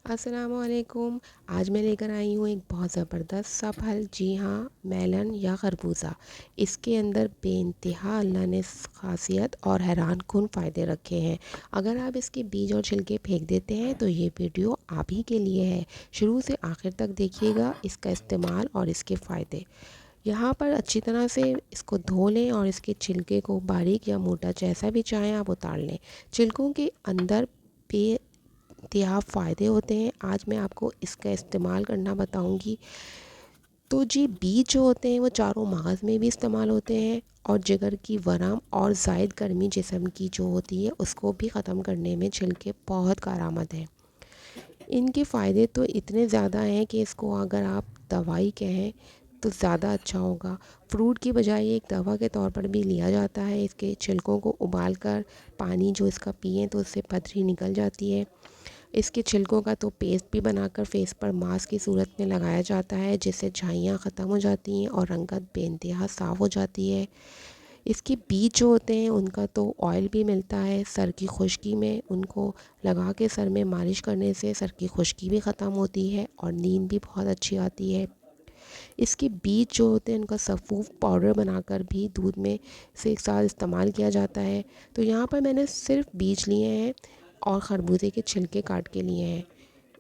अस्सलामुअलैकुम। आज मैं लेकर आई हूँ एक बहुत ज़बरदस्त सा फल। जी हाँ, मेलन या खरबूजा। इसके अंदर बेइंतहा अल्लाह ने ख़ासियत और हैरानकुन फ़ायदे रखे हैं। अगर आप इसके बीज और छिलके फेंक देते हैं तो ये वीडियो आप ही के लिए है। शुरू से आखिर तक देखिएगा इसका इस्तेमाल और इसके फ़ायदे। यहाँ पर अच्छी तरह से इसको धो लें और इसके छिलके को बारीक या मोटा जैसा भी चाहें आप उतार लें। छिलकों के अंदर बेइंतहा फ़ायदे होते हैं। आज मैं आपको इसका इस्तेमाल करना बताऊंगी। तो जी बीज जो होते हैं वो चारों मगज़ में भी इस्तेमाल होते हैं और जिगर की वरम और ज़ायद गर्मी जिस्म की जो होती है उसको भी ख़त्म करने में छिलके बहुत कारआमद हैं। इनके फ़ायदे तो इतने ज़्यादा हैं कि इसको अगर आप दवाई कहें तो ज़्यादा अच्छा होगा। फ्रूट की बजाय एक दवा के तौर पर भी लिया जाता है। इसके छिलकों को उबाल कर पानी जो इसका पिएं तो उससे पथरी निकल जाती है। इसके छिलकों का तो पेस्ट भी बनाकर फेस पर मास्क की सूरत में लगाया जाता है, जिससे झाइयाँ ख़त्म हो जाती हैं और रंगत बेइंतहा साफ़ हो जाती है। इसके बीज जो होते हैं उनका तो ऑयल भी मिलता है। सर की खुश्की में उनको लगा के सर में मालिश करने से सर की खुश्की भी ख़त्म होती है और नींद भी बहुत अच्छी आती है। इसके बीज जो होते हैं उनका सफ़ूफ पाउडर बनाकर भी दूध में से एक साथ इस्तेमाल किया जाता है। तो यहाँ पर मैंने सिर्फ बीज लिए हैं और खरबूजे के छिलके काट के लिए हैं।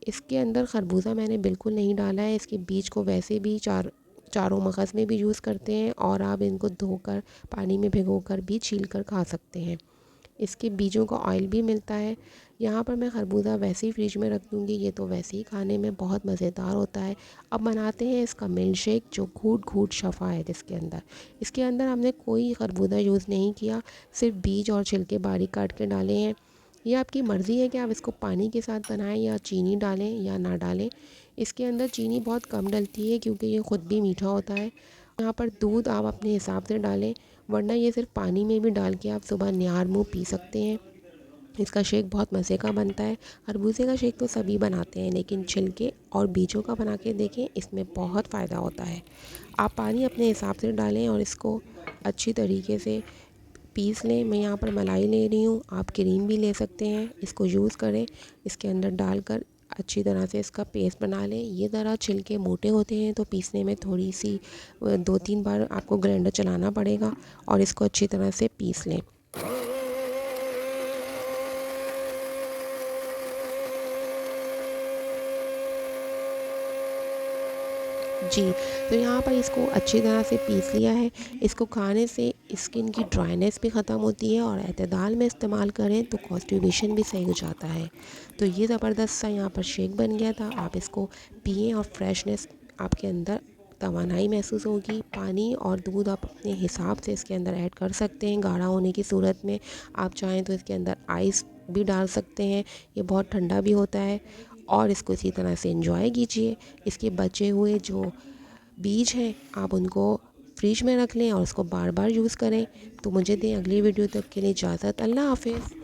इसके अंदर खरबूजा मैंने बिल्कुल नहीं डाला है। इसके बीज को वैसे भी चारों मगज़ में भी यूज़ करते हैं और आप इनको धोकर पानी में भिगोकर भी छील कर खा सकते हैं। इसके बीजों का ऑयल भी मिलता है। यहाँ पर मैं खरबूजा वैसे ही फ्रिज में रख दूँगी, ये तो वैसे ही खाने में बहुत मज़ेदार होता है। अब बनाते हैं इसका मिल्क शेक जो घूट घूट शफ़ा है जिसके अंदर। इसके अंदर हमने कोई खरबूजा यूज़ नहीं किया, सिर्फ बीज और छिलके बारीक काट के डाले हैं। ये आपकी मर्ज़ी है कि आप इसको पानी के साथ बनाएं या चीनी डालें या ना डालें। इसके अंदर चीनी बहुत कम डलती है क्योंकि ये ख़ुद भी मीठा होता है। यहाँ पर दूध आप अपने हिसाब से डालें, वरना ये सिर्फ पानी में भी डाल के आप सुबह निहार मुँह पी सकते हैं। इसका शेक बहुत मज़े का बनता है। खरबूजे का शेक तो सभी बनाते हैं, लेकिन छिलके और बीजों का बना के देखें, इसमें बहुत फ़ायदा होता है। आप पानी अपने हिसाब से डालें और इसको अच्छी तरीके से पीस लें। मैं यहाँ पर मलाई ले रही हूँ, आप क्रीम भी ले सकते हैं। इसको यूज़ करें, इसके अंदर डालकर अच्छी तरह से इसका पेस्ट बना लें। ये ज़रा छिलके मोटे होते हैं तो पीसने में थोड़ी सी 2-3 बार आपको ग्राइंडर चलाना पड़ेगा और इसको अच्छी तरह से पीस लें। जी, तो यहाँ पर इसको अच्छी तरह से पीस लिया है। इसको खाने से स्किन की ड्राइनेस भी ख़त्म होती है और एतदाल में इस्तेमाल करें तो कॉन्स्टिपेशन भी सही हो जाता है। तो ये ज़बरदस्त सा यहाँ पर शेक बन गया था। आप इसको पिएँ और फ्रेशनेस आपके अंदर तवानाई महसूस होगी। पानी और दूध आप अपने हिसाब से इसके अंदर ऐड कर सकते हैं गाढ़ा होने की सूरत में। आप चाहें तो इसके अंदर आइस भी डाल सकते हैं, ये बहुत ठंडा भी होता है। और इसको इसी तरह से एंजॉय कीजिए। इसके बचे हुए जो बीज हैं आप उनको फ्रिज में रख लें और उसको बार बार यूज़ करें। तो मुझे दें अगली वीडियो तक के लिए इजाज़त। अल्लाह हाफ़िज़।